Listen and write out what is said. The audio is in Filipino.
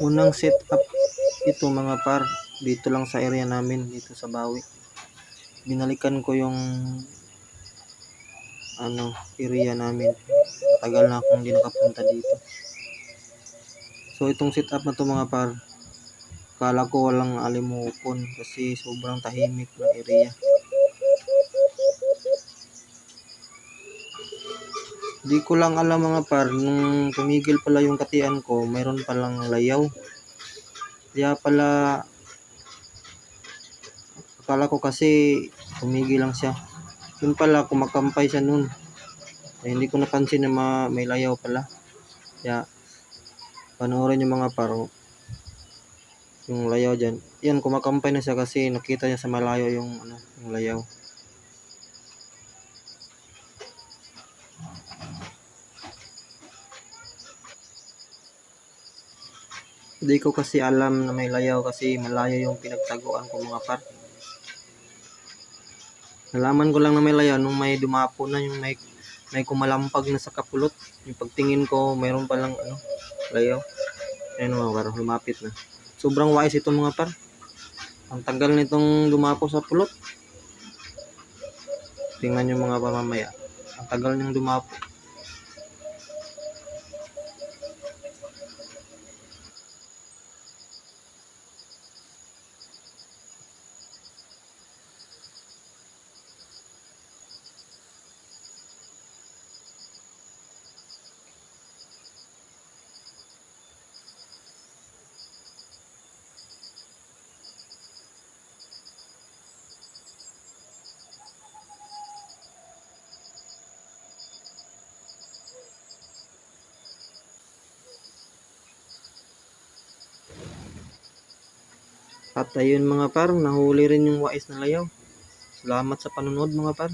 Unang setup ito mga par, dito lang sa area namin, dito sa Bawi. Binalikan ko yung area namin. Matagal na akong hindi nakapunta dito. So itong setup na to mga par, kala ko walang alimupon kasi sobrang tahimik ng area. Di ko lang alam mga par, nung tumigil pala yung katian ko, mayroon palang layaw. Kaya pala, akala ko kasi tumigil lang siya. Yun pala, kumakampay siya nun. Ay, hindi ko napansin na may layaw pala. Kaya, panoorin yung mga par, yung layaw dyan. Yan, kumakampay na siya kasi nakita niya sa malayo yung layaw. Hindi ko kasi alam na may layaw kasi malayo yung pinagtaguan ko mga par. Nalaman ko lang na may layaw nung may dumapo na, yung may kumalampag na sa kapulot. Yung pagtingin ko, mayroon palang layaw. Ayun mga par, lumapit na. Sobrang wais ito mga par. Ang tagal nitong dumapo sa pulot. Tingnan nyo mga par mamaya. Ang tagal niyang dumapo. At ayun mga par, nahuli rin yung wais na layaw. Salamat sa panonood mga par.